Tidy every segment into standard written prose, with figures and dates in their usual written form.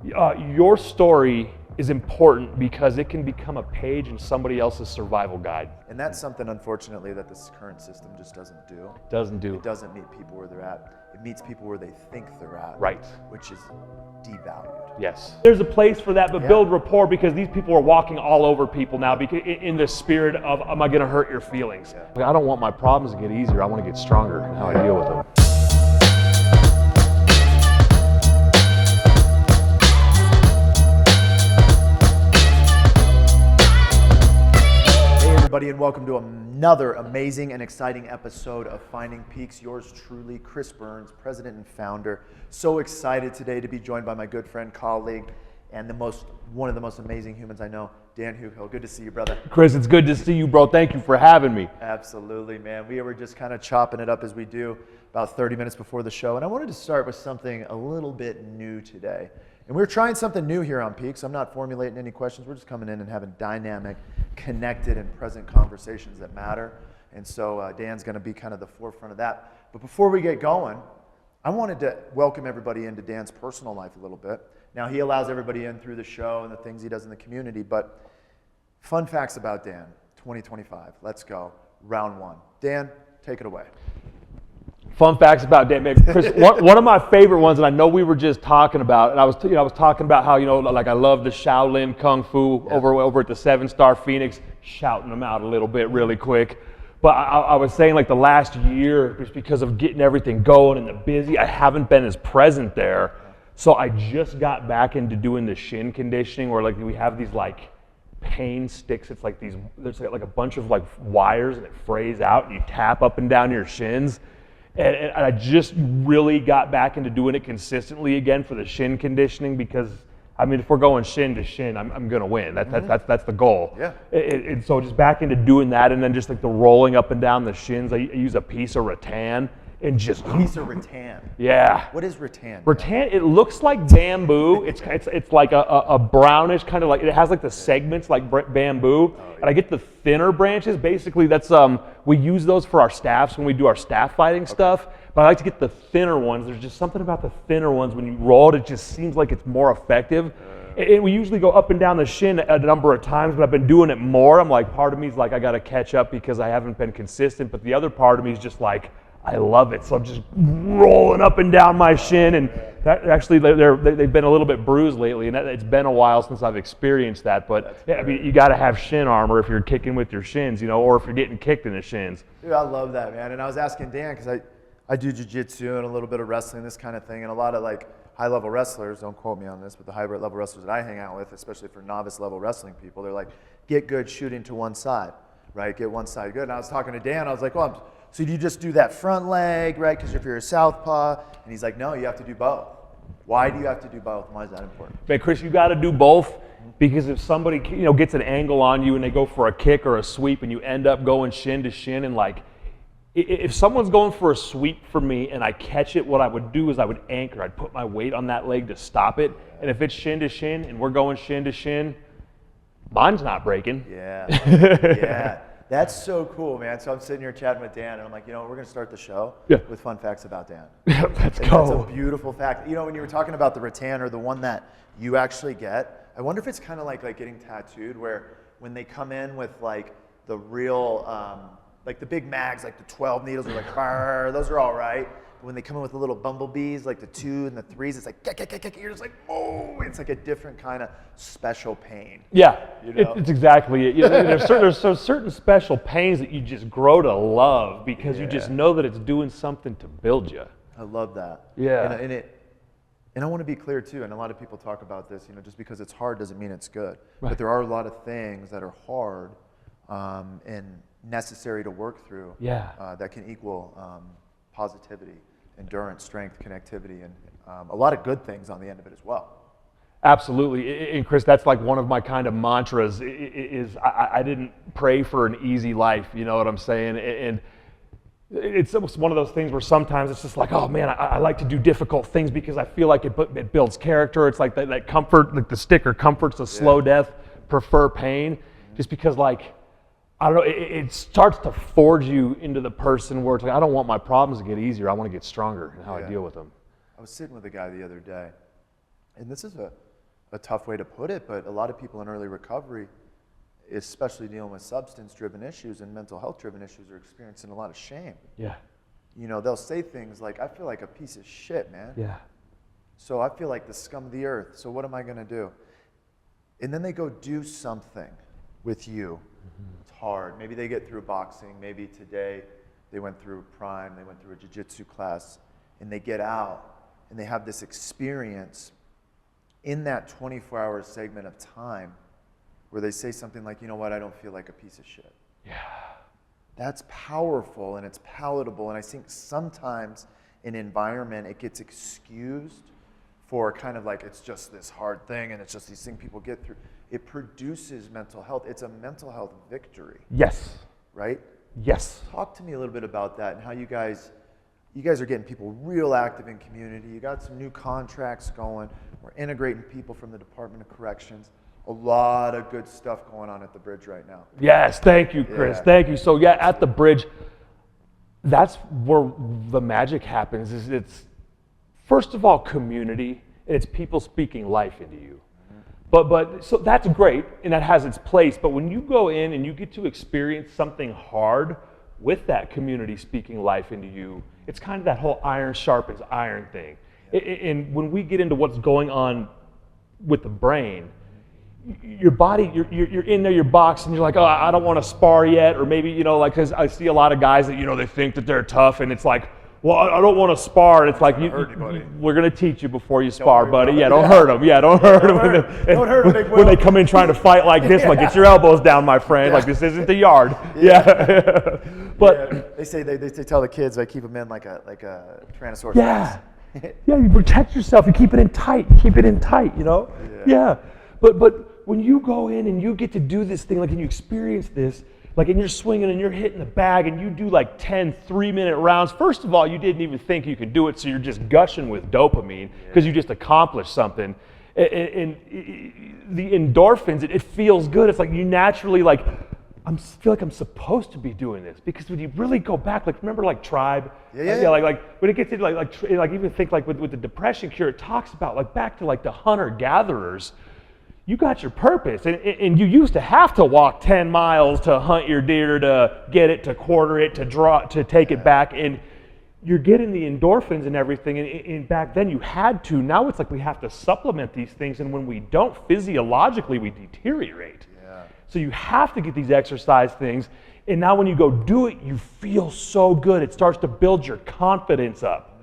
Your story is important because it can become a page in somebody else's survival guide. And that's something, unfortunately, that this current system just doesn't do. Doesn't do. It doesn't meet people where they're at. It meets people where they think they're at. Right. Which is devalued. Yes. There's a place for that, but build rapport, because these people are walking all over people now because in the spirit of, am I going to hurt your feelings? I don't want my problems to get easier. I want to get stronger in how I deal with them. Everybody, and welcome to another amazing and exciting episode of Finding Peaks. Yours truly, Chris Burns, president and founder. So excited today to be joined by my good friend, colleague, and one of the most amazing humans I know, Dan Hugill. Good to see you, brother. Chris, it's good to see you, bro. Thank you for having me. Absolutely, man. We were just kind of chopping it up as we do about 30 minutes before the show, and I wanted to start with something a little bit new today. And we're trying something new here on Peaks. I'm not formulating any questions. We're just coming in and having dynamic, connected, and present conversations that matter. And so Dan's going to be kind of the forefront of that. But before we get going, I wanted to welcome everybody into Dan's personal life a little bit. Now, he allows everybody in through the show and the things he does in the community. But fun facts about Dan, 2025. Let's go. Round one. Dan, take it away. Fun facts about Dan, man. Chris, one of my favorite ones, and I know we were just talking about, and I was talking about how, like I love the Shaolin Kung Fu over at the 7-Star Phoenix, shouting them out a little bit really quick. But I was saying, like, the last year, just because of getting everything going and the busy, I haven't been as present there. So I just got back into doing the shin conditioning, where like we have these like pain sticks. It's like there's like a bunch of like wires, and it frays out, and you tap up and down your shins. And I just really got back into doing it consistently again for the shin conditioning, because I mean, if we're going shin to shin, I'm going to win. That's the goal. Yeah. And so just back into doing that, and then just like the rolling up and down the shins. I use a piece of rattan and just Piece of rattan. Yeah. What is rattan? Rattan, it looks like bamboo. It's like a brownish kind of, like it has like the segments like bamboo. And I get the thinner branches. Basically, that's we use those for our staffs when we do our staff fighting stuff. But I like to get the thinner ones. There's just something about the thinner ones, when you roll it just seems like it's more effective. And we usually go up and down the shin a number of times, but I've been doing it more. I'm like, part of me is like, I got to catch up because I haven't been consistent. But the other part of me is just like, I love it. So I'm just rolling up and down my shin, and that actually they've been a little bit bruised lately, and it's been a while since I've experienced that. But yeah, I mean, you got to have shin armor if you're kicking with your shins, or if you're getting kicked in the shins. Dude, I love that, man. And I was asking Dan, because I do jiu-jitsu and a little bit of wrestling, this kind of thing, and a lot of like high-level wrestlers, don't quote me on this, but the high-level wrestlers that I hang out with, especially for novice-level wrestling people, they're like, get good shooting to one side, right? Get one side good. And I was talking to Dan, I was like, well, so do you just do that front leg, right? Because if you're a southpaw, and he's like, no, you have to do both. Why do you have to do both? Why is that important? Man, Chris, you got to do both, because if somebody gets an angle on you and they go for a kick or a sweep, and you end up going shin to shin, and like, if someone's going for a sweep for me and I catch it, what I would do is I would anchor. I'd put my weight on that leg to stop it. And if it's shin to shin and we're going shin to shin, mine's not breaking. Yeah, yeah. That's so cool, man. So I'm sitting here chatting with Dan, and I'm like, we're going to start the show with fun facts about Dan. Let's go. That's a beautiful fact. When you were talking about the rattan, or the one that you actually get, I wonder if it's kind of like getting tattooed, where when they come in with like the real, like the big mags, like the 12 needles are like, those are all right. But when they come in with the little bumblebees, like the 2 and the 3s, it's like, you're just like, oh, it's like a different kind of special pain. Yeah, it's exactly it. There's certain special pains that you just grow to love, because you just know that it's doing something to build you. I love that. Yeah. And I want to be clear too, and a lot of people talk about this, just because it's hard doesn't mean it's good. Right. But there are a lot of things that are hard and necessary to work through that can equal positivity, endurance, strength, connectivity, and a lot of good things on the end of it as well. Absolutely. And Chris, that's like one of my kind of mantras is I didn't pray for an easy life, you know what I'm saying? And it's one of those things where sometimes it's just like, oh man, I like to do difficult things because I feel like it builds character. It's like that comfort, like the sticker, comfort's a slow death, prefer pain, just because like, I don't know, it starts to forge you into the person where it's like, I don't want my problems to get easier. I want to get stronger in how I deal with them. I was sitting with a guy the other day, and this is a tough way to put it, but a lot of people in early recovery, especially dealing with substance-driven issues and mental health-driven issues, are experiencing a lot of shame. Yeah. You know, they'll say things like, I feel like a piece of shit, man. Yeah. So I feel like the scum of the earth. So what am I going to do? And then they go do something with you. It's hard. Maybe they get through boxing. Maybe today they went through Prime. They went through a jiu-jitsu class. And they get out and they have this experience in that 24-hour segment of time where they say something like, you know what, I don't feel like a piece of shit. Yeah. That's powerful and it's palatable. And I think sometimes in environment, it gets excused for kind of like it's just this hard thing and it's just these things people get through. It produces mental health. It's a mental health victory. Yes. Right? Yes. Talk to me a little bit about that and how you guys are getting people real active in community. You got some new contracts going. We're integrating people from the Department of Corrections. A lot of good stuff going on at the Bridge right now. Yes, thank you, Chris. Yeah. Thank you. So yeah, at the Bridge, that's where the magic happens. Is it's first of all community, and it's people speaking life into you. But so that's great, and that has its place. But when you go in and you get to experience something hard with that community speaking life into you, it's kind of that whole iron sharpens iron thing. And when we get into what's going on with the brain, your body, you're in there, you're boxing, you're like, oh, I don't want to spar yet, or maybe, you know, like, because I see a lot of guys that, you know, they think that they're tough, and it's like, well, I don't want to spar, and it's like, we're going to teach you before you spar, buddy. Yeah, don't hurt them. Yeah, don't hurt them. Don't hurt them, big when they come in trying to fight like this, like, get your elbows down, my friend. Like, this isn't the yard. Yeah. But they say they tell the kids, I keep them in like a Tyrannosaurus yeah. Rex. Yeah, you protect yourself. You keep it in tight. You know? Yeah. But when you go in and you get to do this thing, like, and you experience this, like, and you're swinging and you're hitting the bag and you do like 10 3-minute rounds. First of all, you didn't even think you could do it, so you're just gushing with dopamine because you just accomplished something. And the endorphins, it feels good. It's like you naturally, like, feel like I'm supposed to be doing this, because when you really go back, like, remember like Tribe? Like when it gets into like even think like with the depression cure, it talks about like back to like the hunter-gatherers. You got your purpose, and you used to have to walk 10 miles to hunt your deer, to get it, to quarter it, to draw, to take it back, and you're getting the endorphins and everything, and back then you had to. Now it's like we have to supplement these things, and when we don't, physiologically we deteriorate. Yeah. So you have to get these exercise things, and now when you go do it, you feel so good. It starts to build your confidence up,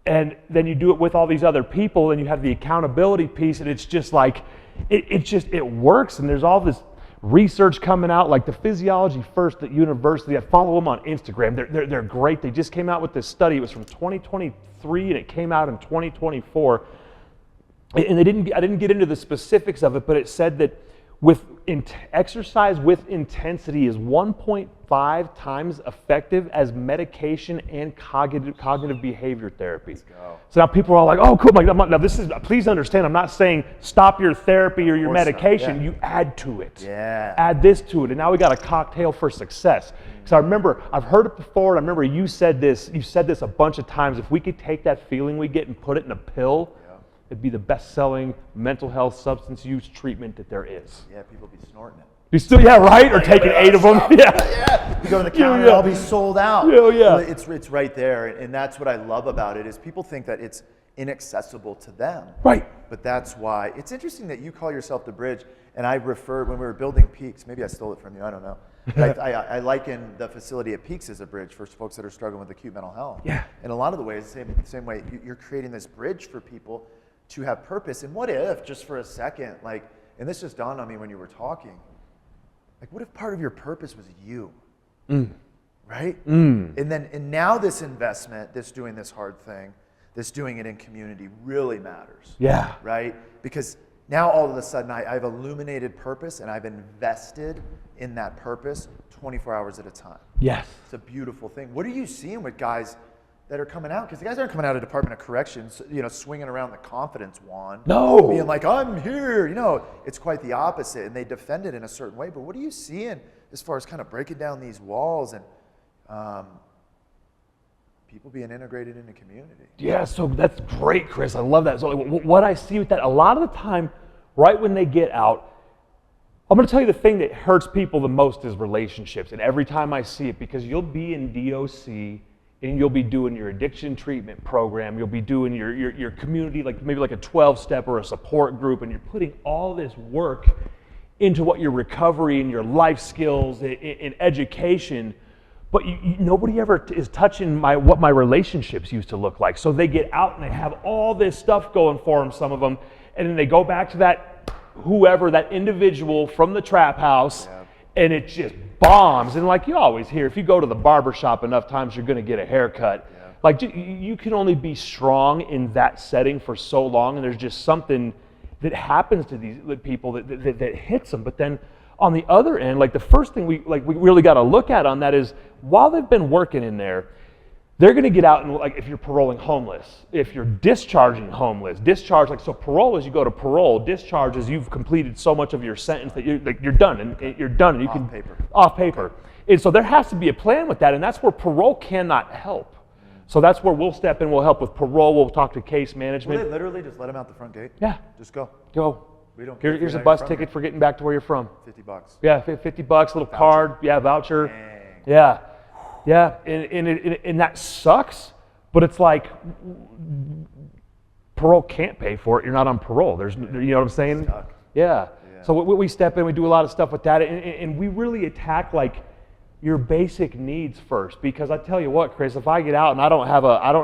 and then you do it with all these other people, and you have the accountability piece, and it's just like, it works. And there's all this research coming out, like the Physiology First at University. I follow them on Instagram. They're great. They just came out with this study. It was from 2023 and it came out in 2024. And I didn't get into the specifics of it, but it said that exercise with intensity is 1.5 times effective as medication and cognitive behavior therapy. Let's go. So now people are all like, oh, cool. Like, please understand, I'm not saying stop your therapy or your medication. Yeah. You add to it. Yeah. Add this to it. And now we got a cocktail for success. Because I remember, I've heard it before, and I remember you said this a bunch of times. If we could take that feeling we get and put it in a pill, it'd be the best-selling mental health substance use treatment that there is. Yeah, people be snorting it. You still, yeah, right? Or taking 8 of them. Yeah. You go to the counter, I'll be sold out. Yeah. It's right there, and that's what I love about it, is people think that it's inaccessible to them. Right. But that's why. It's interesting that you call yourself the Bridge, and I referred, when we were building Peaks, maybe I stole it from you, I don't know. I liken the facility at Peaks as a bridge for folks that are struggling with acute mental health. Yeah. In a lot of the ways, the same way, you're creating this bridge for people to have purpose. And what if, just for a second, like, and this just dawned on me when you were talking, like, what if part of your purpose was you? Right? And now this investment, this doing this hard thing, this doing it in community really matters. Yeah. Right? Because now all of a sudden I've illuminated purpose and I've invested in that purpose 24 hours at a time. Yes. It's a beautiful thing. What are you seeing with guys that are coming out? Because the guys aren't coming out of Department of Corrections, swinging around the confidence wand. No. Being like, I'm here. It's quite the opposite. And they defend it in a certain way. But what are you seeing as far as kind of breaking down these walls and people being integrated into community? Yeah, so that's great, Chris. I love that. So what I see with that, a lot of the time right when they get out, I'm going to tell you the thing that hurts people the most is relationships. And every time I see it, because you'll be in DOC and you'll be doing your addiction treatment program, you'll be doing your community, like maybe like a 12-step or a support group, and you're putting all this work into what your recovery and your life skills and education, but nobody ever is touching what my relationships used to look like. So they get out and they have all this stuff going for them, some of them, and then they go back to that whoever, that individual from the trap house, and it just bombs. And like you always hear, if you go to the barber shop enough times, you're going to get a haircut. Like you can only be strong in that setting for so long, and there's just something that happens to these people that hits them. But then on the other end, like the first thing we really got to look at on that is, while they've been working in there, they're going to get out and, like, if you're paroling homeless, if you're discharging homeless, so parole is you go to parole, discharge is you've completed so much of your sentence that you're done, and you're done, and you can off paper. And so there has to be a plan with that, and that's where parole cannot help. So that's where we'll step in. We'll help with parole. We'll talk to case management. Will they literally just let them out the front gate? Yeah. Just go. We don't. Here's a bus ticket for getting back to where you're from. $50. Yeah, $50, little card. Yeah, voucher. Dang. Yeah. Yeah, and that sucks, but it's like parole can't pay for it. You're not on parole. There's, you know what I'm saying? Stuck. Yeah. So we step in, we do a lot of stuff with that, and we really attack like your basic needs first. Because I tell you what, Chris, if I get out and I don't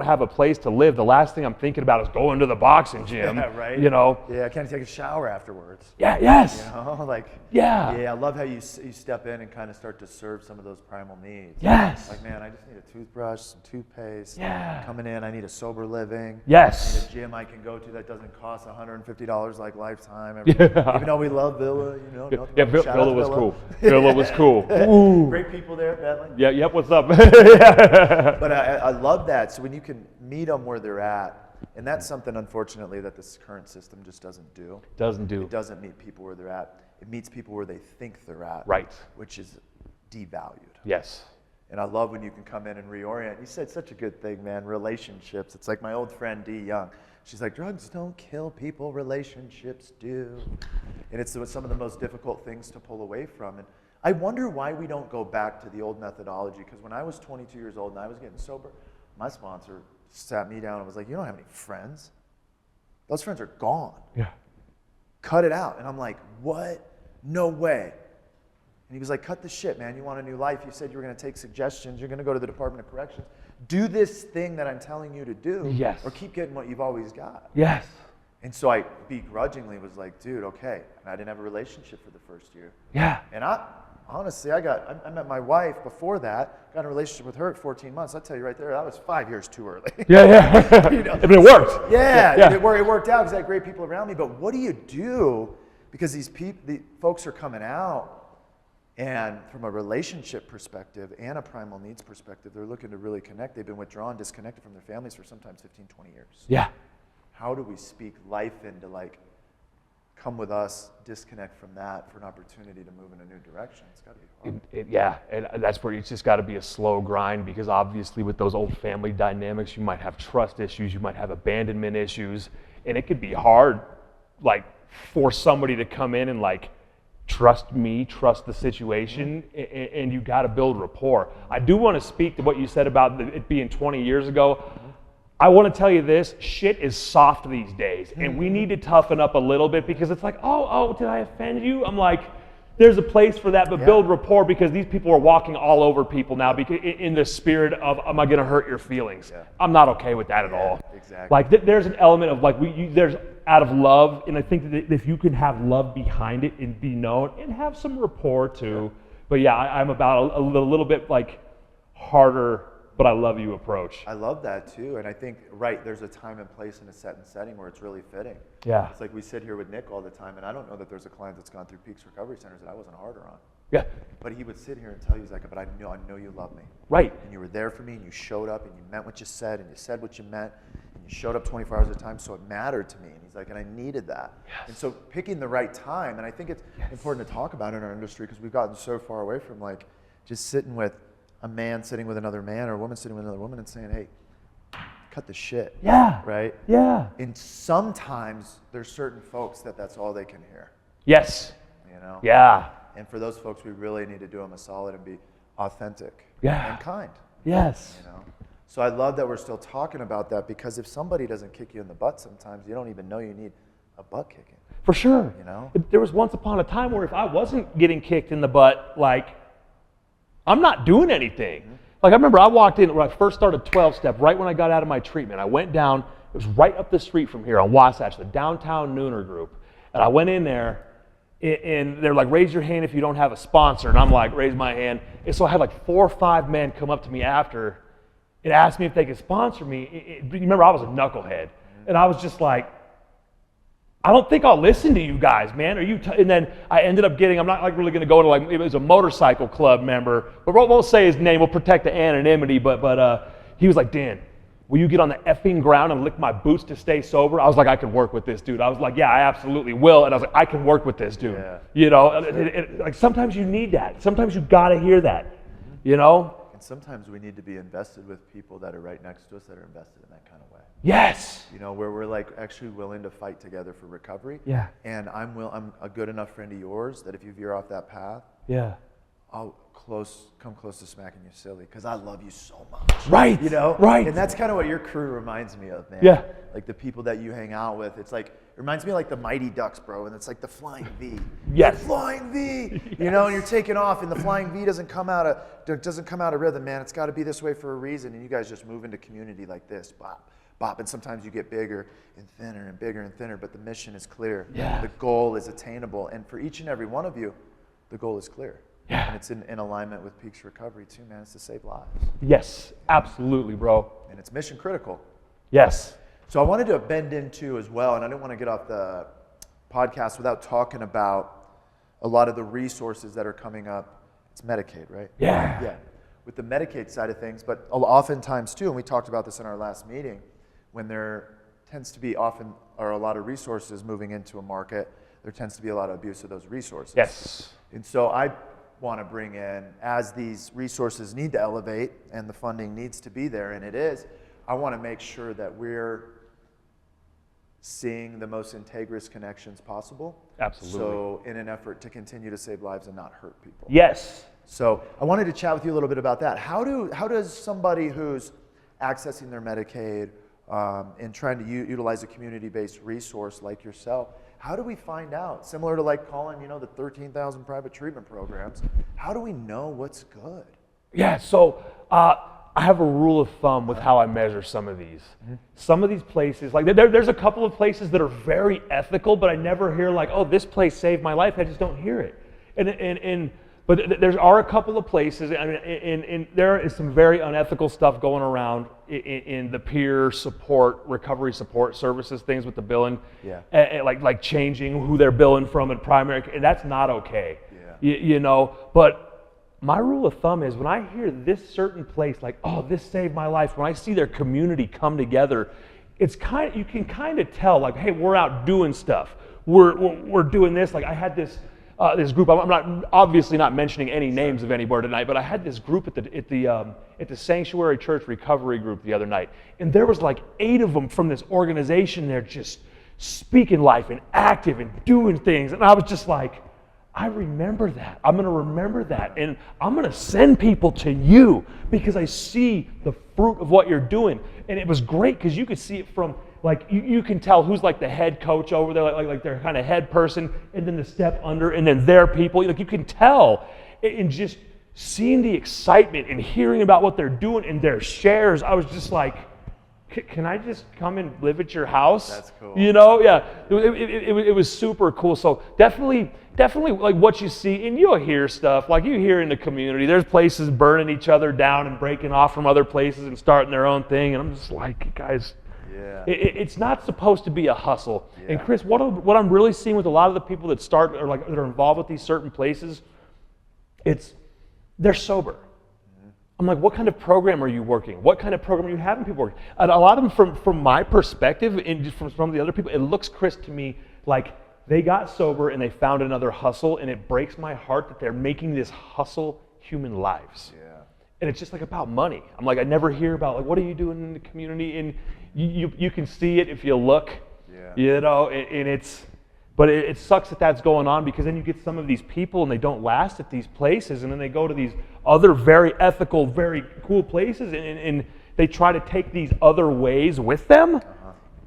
have a place to live, the last thing I'm thinking about is going to the boxing gym. Yeah, right. You know. Yeah, I can't take a shower afterwards. Yeah. Yes. You know, like. Yeah. Yeah, I love how you step in and kind of start to serve some of those primal needs. Yes. Like, man, I just need a toothbrush, some toothpaste. Yeah. Coming in, I need a sober living. Yes. I need a gym I can go to that doesn't cost $150 like Lifetime. Even though we love Villa, you know. Yeah, Villa was cool. Villa was cool. Ooh. Great people there, Bentley. Yeah. Yep. What's up? But I love that. So when you can meet them where they're at, and that's something, unfortunately, that this current system just doesn't do. It doesn't meet people where they're at. It meets people where they think they're at. Right. Which is devalued. Yes. And I love when you can come in and reorient. You said such a good thing, man. Relationships. It's like my old friend Dee Young. She's like, drugs don't kill people, relationships do. And it's some of the most difficult things to pull away from. And I wonder why we don't go back to the old methodology. Because when I was 22 years old and I was getting sober, my sponsor sat me down and was like, you don't have any friends. Those friends are gone. Yeah. Cut it out. And I'm like, what? No way. And he was like, cut the shit, man. You want a new life. You said you were going to take suggestions. You're going to go to the Department of Corrections. Do this thing that I'm telling you to do. Yes. Or keep getting what you've always got. Yes. And so I begrudgingly was like, dude, okay. And I didn't have a relationship for the first year. Yeah. And honestly, I met my wife before that, got in a relationship with her at 14 months. I'll tell you right there, that was 5 years too early. Yeah. You know? But it worked. Yeah. It worked out because I had great people around me. But what do you do? Because the folks are coming out, and from a relationship perspective and a primal needs perspective, they're looking to really connect. They've been withdrawn, disconnected from their families for sometimes 15, 20 years. Yeah. How do we speak life into, like, come with us, disconnect from that for an opportunity to move in a new direction? It's got to be hard. Yeah, and that's where it's just got to be a slow grind, because obviously with those old family dynamics, you might have trust issues, you might have abandonment issues, and it could be hard, like, for somebody to come in and, like, trust me, trust the situation, and you got to build rapport. I do want to speak to what you said about it being 20 years ago. I want to tell you this, shit is soft these days, and we need to toughen up a little bit, because it's like, oh, did I offend you? I'm like, there's a place for that, but build rapport, because these people are walking all over people now, because in the spirit of, am I going to hurt your feelings? Yeah. I'm not okay with that at all. Exactly. Like, there's an element of, like, there's out of love, and I think that if you can have love behind it and be known and have some rapport too. Yeah. But yeah, I'm about a little bit, like, harder, but I love you approach. I love that too, and I think, there's a time and place in a set and setting where it's really fitting. Yeah. It's like we sit here with Nick all the time, and I don't know that there's a client that's gone through Peaks Recovery Centers that I wasn't harder on. Yeah. But he would sit here and tell you, he's like, but I know you love me. Right. And you were there for me, and you showed up, and you meant what you said, and you said what you meant, and you showed up 24 hours at a time, so it mattered to me. And he's like, and I needed that. Yes. And so picking the right time, and I think it's important to talk about in our industry, because we've gotten so far away from, like, just sitting with a man sitting with another man, or a woman sitting with another woman and saying, hey, cut the shit. Yeah. Right? Yeah. And sometimes there's certain folks that's all they can hear. Yes. You know? Yeah. And for those folks, we really need to do them a solid and be authentic and kind. Yes. You know? So I love that we're still talking about that, because if somebody doesn't kick you in the butt sometimes, you don't even know you need a butt kicking. For sure. You know? There was once upon a time where if I wasn't getting kicked in the butt, like, I'm not doing anything. Mm-hmm. Like, I remember I walked in when I first started 12-step, right when I got out of my treatment. I went down, it was right up the street from here on Wasatch, the downtown Nooner group. And I went in there, and they're like, raise your hand if you don't have a sponsor. And I'm like, raise my hand. And so I had like 4 or 5 men come up to me after and asked me if they could sponsor me. You remember, I was a knucklehead. And I was just like, I don't think I'll listen to you guys, man. Are you? And then I ended up getting, I'm not like really going to go into like, it was a motorcycle club member, but we won't say his name. We'll protect the anonymity. But he was like, Dan, will you get on the effing ground and lick my boots to stay sober? I was like, I can work with this dude. I was like, yeah, I absolutely will. And I was like, I can work with this dude. Yeah. You know, like sometimes you need that. Sometimes you got to hear that, you know? And sometimes we need to be invested with people that are right next to us that are invested in that kind of way. Yes. You know, where we're like actually willing to fight together for recovery. Yeah. And I'm a good enough friend of yours that if you veer off that path, yeah, I'll come close to smacking you silly, because I love you so much. Right. You know? Right. And that's kind of what your crew reminds me of, man. Yeah. Like the people that you hang out with. It's like, it reminds me of like the Mighty Ducks, bro, and it's like the Flying V. Yes. The Flying V. Yes. You know, and you're taking off, and the Flying V doesn't come out of rhythm, man. It's got to be this way for a reason. And you guys just move into community like this, bop, bop. And sometimes you get bigger and thinner and bigger and thinner, but the mission is clear. Yeah. The goal is attainable. And for each and every one of you, the goal is clear. Yeah. And it's in alignment with Peaks Recovery too, man. It's to save lives. Yes, absolutely, bro. And it's mission critical. Yes. So I wanted to bend into as well, and I didn't want to get off the podcast without talking about a lot of the resources that are coming up. It's Medicaid, right? Yeah. Yeah. With the Medicaid side of things, but oftentimes too, and we talked about this in our last meeting, when there tends to be a lot of resources moving into a market, there tends to be a lot of abuse of those resources. Yes. And so I want to bring in, as these resources need to elevate and the funding needs to be there, and it is, I want to make sure that we're seeing the most integrous connections possible. Absolutely. So in an effort to continue to save lives and not hurt people. Yes. So I wanted to chat with you a little bit about that. How does somebody who's accessing their Medicaid and trying to utilize a community-based resource like yourself, how do we find out? Similar to like calling, the 13,000 private treatment programs, how do we know what's good? Yeah, so I have a rule of thumb with how I measure some of these. Mm-hmm. Some of these places, like there's a couple of places that are very ethical, but I never hear like, oh, this place saved my life. I just don't hear it. But there are a couple of places, I mean, and there is some very unethical stuff going around in the peer support, recovery support services, things with the billing, like changing who they're billing from in primary, and that's not okay. Yeah. But my rule of thumb is when I hear this certain place, like, oh, this saved my life, when I see their community come together, you can kind of tell, like, hey, we're out doing stuff. We're doing this. Like I had this group. I'm not obviously not mentioning any names of anybody tonight, but I had this group at the Sanctuary Church Recovery Group the other night, and there was like 8 of them from this organization there, just speaking life and active and doing things, and I was just like, I remember that. I'm going to remember that, and I'm going to send people to you because I see the fruit of what you're doing. And it was great because you could see it from, like, you can tell who's like the head coach over there, like their kind of head person, and then the step under, and then their people. Like you can tell, and just seeing the excitement and hearing about what they're doing and their shares, I was just like, can I just come and live at your house? That's cool. Yeah. It was super cool. So definitely like what you see, and you'll hear stuff like you hear in the community. There's places burning each other down and breaking off from other places and starting their own thing. And I'm just like, guys, it's not supposed to be a hustle. Yeah. And Chris, what I'm really seeing with a lot of the people that start or like that are involved with these certain places, they're sober. I'm like, what kind of program are you working? What kind of program are you having people working? And a lot of them, from my perspective, and from some of the other people, it looks, Chris, to me like they got sober and they found another hustle, and it breaks my heart that they're making this hustle human lives. Yeah. and it's just like about money. I'm like, I never hear about like, what are you doing in the community? And you can see it if you look, you know, and it sucks that that's going on, because then you get some of these people and they don't last at these places, and then they go to these other very ethical, very cool places, and they try to take these other ways with them,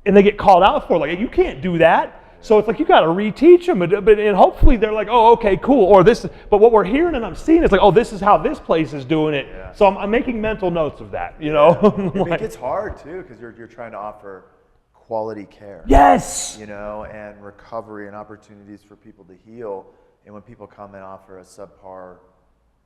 and they get called out for it. Like, you can't do that. So it's like you got to reteach them, and hopefully they're like, oh, okay, cool. Or this, but what we're hearing and I'm seeing is like, oh, this is how this place is doing it. Yeah. So I'm making mental notes of that, you know. It gets hard too, because you're trying to offer quality care. Yes. You know, and recovery and opportunities for people to heal. And when people come and offer a subpar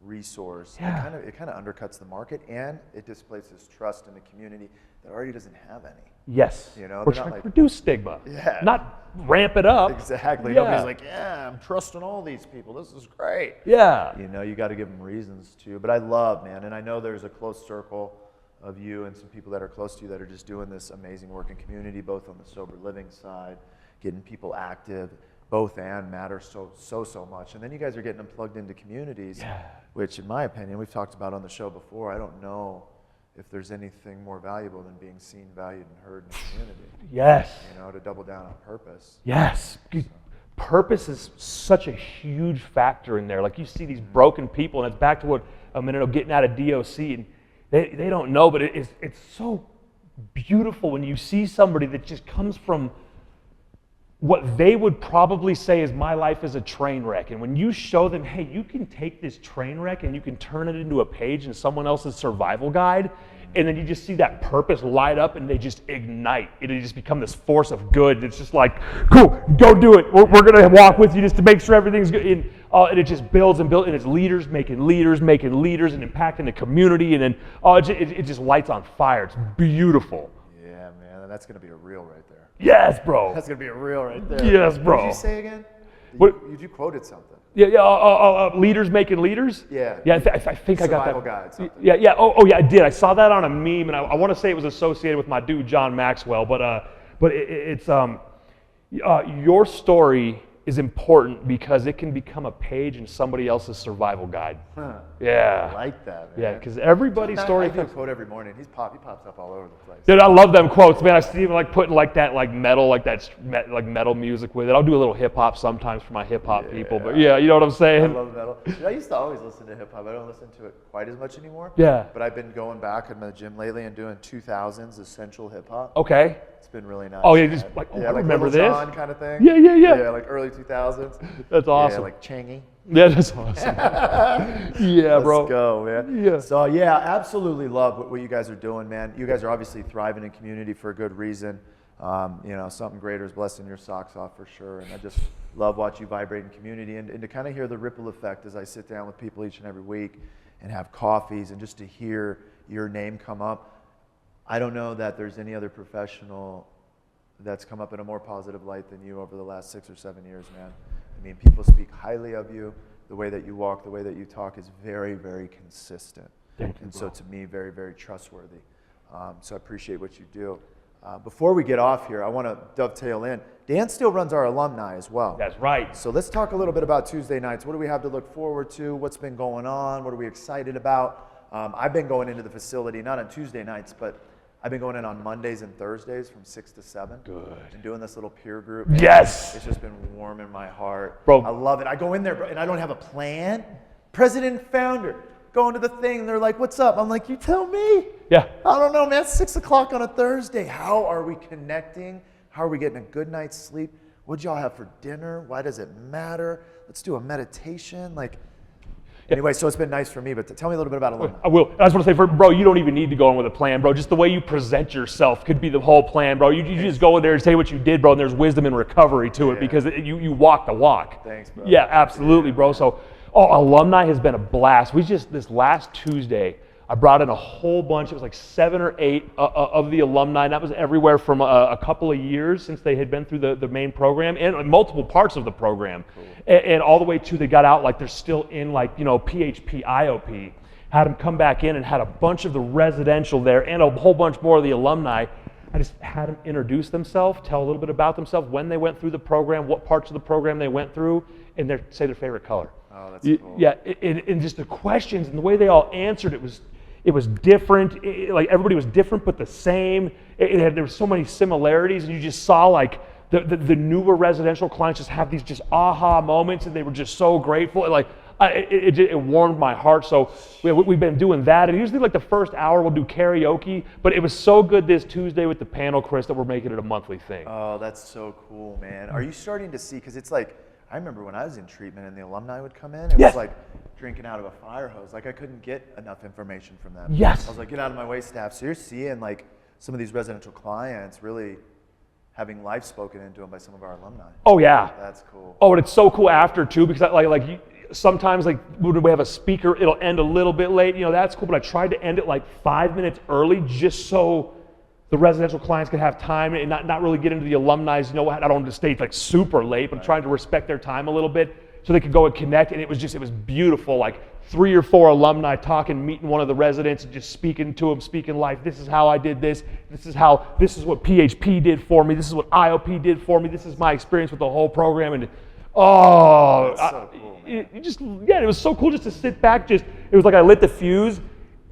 resource, it kind of undercuts the market, and it displaces trust in the community that already doesn't have any. Yes. You know, we're trying to reduce stigma. Yeah. Not ramp it up. Exactly. Yeah. Nobody's like, yeah, I'm trusting all these people. This is great. Yeah. You know, you got to give them reasons to. But I love, man, and I know there's a close circle of you and some people that are close to you that are just doing this amazing work in community, both on the sober living side, getting people active. Both and matter so much. And then you guys are getting them plugged into communities, which in my opinion, we've talked about on the show before, I don't know if there's anything more valuable than being seen, valued, and heard in the community. Yes. You know, to double down on purpose. Yes. So. Purpose is such a huge factor in there. Like, you see these broken people, and it's back to what a minute ago, getting out of DOC, and they don't know, but it's so beautiful when you see somebody that just comes from what they would probably say is, my life is a train wreck. And when you show them, hey, you can take this train wreck and you can turn it into a page in someone else's survival guide, and then you just see that purpose light up and they just ignite. It'll just become this force of good. It's just like, cool, go do it. We're going to walk with you just to make sure everything's good. And it just builds and builds, and it's leaders making leaders and impacting the community, and then it just lights on fire. It's beautiful. Yeah, man, that's going to be a reel right there. Yes, bro. That's going to be a reel right there. Yes, bro. What did you say again? You quoted something. Leaders making leaders? Yeah. Yeah, I think I got that. Survival guide, something. Yeah. Oh, yeah, I did. I saw that on a meme, and I want to say it was associated with my dude, John Maxwell, but it's your story is important because it can become a page in somebody else's survival guide. Huh. Yeah. I like that, man. Yeah, because everybody's story. I do a quote every morning. He pops up all over the place. Dude, I love them quotes, man. I see him like putting like that metal music with it. I'll do a little hip hop sometimes for my hip hop people, but yeah, you know what I'm saying? I love metal. Dude, I used to always listen to hip hop. I don't listen to it quite as much anymore. Yeah. But I've been going back in the gym lately and doing 2000s essential hip hop. Okay. It's been really nice. Oh yeah, just like, I like remember Little this. John kind of thing. Yeah. Yeah, like early 2000s. That's awesome. Yeah, like Changy. Yeah, that's awesome. Yeah, bro. Let's go, man. Yeah. So yeah, absolutely love what you guys are doing, man. You guys are obviously thriving in community for a good reason. You know, something greater is blessing your socks off for sure. And I just love watching you vibrate in community, and to kind of hear the ripple effect as I sit down with people each and every week and have coffees, and just to hear your name come up. I don't know that there's any other professional that's come up in a more positive light than you over the last 6 or 7 years, man. I mean, people speak highly of you. The way that you walk, the way that you talk is very, very consistent. Thank you, and bro. so to me, very, very trustworthy. So I appreciate what you do. Before we get off here, I want to dovetail in. Dan still runs our alumni as well. That's right. So let's talk a little bit about Tuesday nights. What do we have to look forward to? What's been going on? What are we excited about? I've been going into the facility, not on Tuesday nights, but I've been going in on Mondays and Thursdays from 6 to 7. Good. And doing this little peer group. Yes. It's just been warming my heart. Bro. I love it. I go in there, bro, and I don't have a plan. President and founder going to the thing, and they're like, what's up? I'm like, you tell me. Yeah. I don't know, man. It's 6 o'clock on a Thursday. How are we connecting? How are we getting a good night's sleep? What'd y'all have for dinner? Why does it matter? Let's do a meditation. Anyway, so it's been nice for me, but tell me a little bit about alumni. I will. I just want to say, bro, you don't even need to go in with a plan, bro. Just the way you present yourself could be the whole plan, bro. You just go in there and say what you did, bro, and there's wisdom and recovery to it because you walk the walk. Thanks, bro. Yeah, absolutely, bro. So, alumni has been a blast. This last Tuesday, I brought in a whole bunch. It was like 7 or 8 of the alumni, and that was everywhere from a couple of years since they had been through the main program and multiple parts of the program. Cool. And all the way to they got out like they're still in PHP, IOP. Had them come back in and had a bunch of the residential there and a whole bunch more of the alumni. I just had them introduce themselves, tell a little bit about themselves, when they went through the program, what parts of the program they went through, and say their favorite color. Oh, that's cool. Yeah, and just the questions and the way they all answered, it was It was different. Like everybody was different, but the same. There were so many similarities, and you just saw like the newer residential clients just have these just aha moments, and they were just so grateful. And like it warmed my heart. So we've been doing that, and usually like the first hour we'll do karaoke. But it was so good this Tuesday with the panel, Chris, that we're making it a monthly thing. Oh, that's so cool, man. Are you starting to see? Because it's like, I remember when I was in treatment and the alumni would come in, it was like drinking out of a fire hose. Like I couldn't get enough information from them. Yes. I was like, get out of my way, staff. So you're seeing like some of these residential clients really having life spoken into them by some of our alumni. Oh yeah. That's cool. Oh, and it's so cool after too, because sometimes like when we have a speaker, it'll end a little bit late. You know, that's cool, but I tried to end it like 5 minutes early just so the residential clients could have time and not really get into the alumni's, you know, I don't want to stay like super late, but I'm trying to respect their time a little bit so they could go and connect. And it was beautiful, like 3 or 4 alumni talking, meeting one of the residents and just speaking to them, speaking life. This is how I did this. This is what PHP did for me. This is what IOP did for me. This is my experience with the whole program. And That's so cool, man. It was so cool just to sit back. It was like I lit the fuse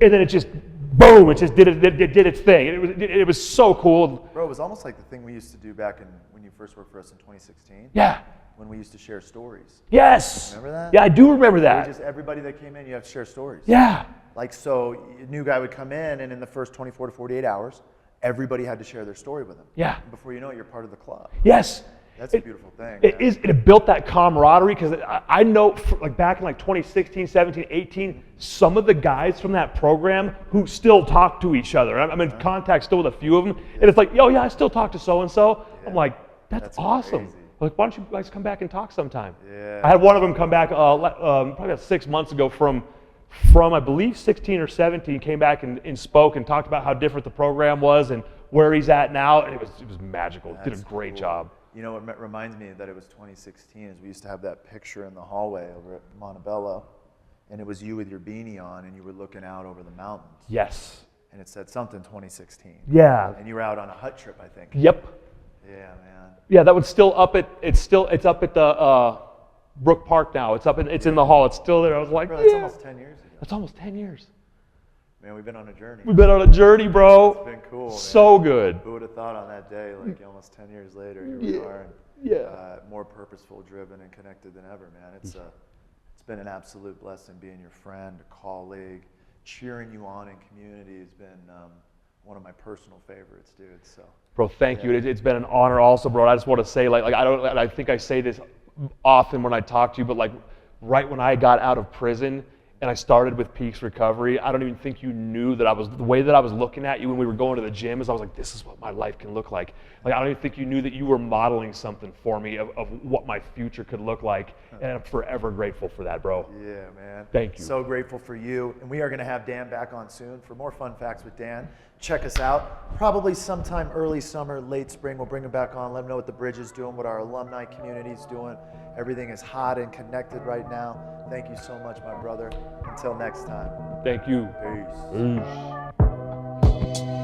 and then it just, boom, it just did its thing. It was so cool. Bro, it was almost like the thing we used to do back when you first worked for us in 2016. Yeah. When we used to share stories. Yes. Remember that? Yeah, I do remember that. Everybody that came in, you have to share stories. Yeah. Like, so a new guy would come in, and in the first 24 to 48 hours, everybody had to share their story with him. Yeah. And before you know it, you're part of the club. Yes. That's a beautiful thing. It built that camaraderie, because I know like back in like 2016, 17, 18, some of the guys from that program who still talk to each other. I'm in contact still with a few of them, and it's like, yeah, I still talk to so-and-so. Yeah. I'm like, that's awesome. Crazy. Like, why don't you guys come back and talk sometime? Yeah. I had one of them come back probably about 6 months ago from I believe 16 or 17, came back and spoke and talked about how different the program was and where he's at now, and it was magical. Did a great job. You know what reminds me that it was 2016 is we used to have that picture in the hallway over at Montebello, and it was you with your beanie on and you were looking out over the mountains. Yes. And it said something 2016. Yeah. And you were out on a hut trip, I think. Yep. Yeah, man. Yeah, that one's still up at it's up at the Brook Park now. It's in the hall. It's still there. I was like, bro, that's almost 10 years ago. That's almost 10 years. Man, we've been on a journey. We've been on a journey, bro. It's been cool. So good. Who would have thought on that day, like almost 10 years later, here we are, and, more purposeful, driven, and connected than ever, man. It's been an absolute blessing being your friend, a colleague, cheering you on in community has been one of my personal favorites, dude. So, bro, thank you. It's been an honor, also, bro. I just want to say, like I think I say this often when I talk to you, but like right when I got out of prison and I started with Peaks Recovery, I don't even think you knew that the way that I was looking at you when we were going to the gym is I was like, this is what my life can look like. Like, I don't even think you knew that you were modeling something for me of what my future could look like. And I'm forever grateful for that, bro. Yeah, man. Thank you. So grateful for you. And we are going to have Dan back on soon for more fun facts with Dan. Check us out. Probably sometime early summer, late spring, we'll bring him back on. Let him know what the bridge is doing, what our alumni community is doing. Everything is hot and connected right now. Thank you so much, my brother. Until next time. Thank you. Peace. Peace.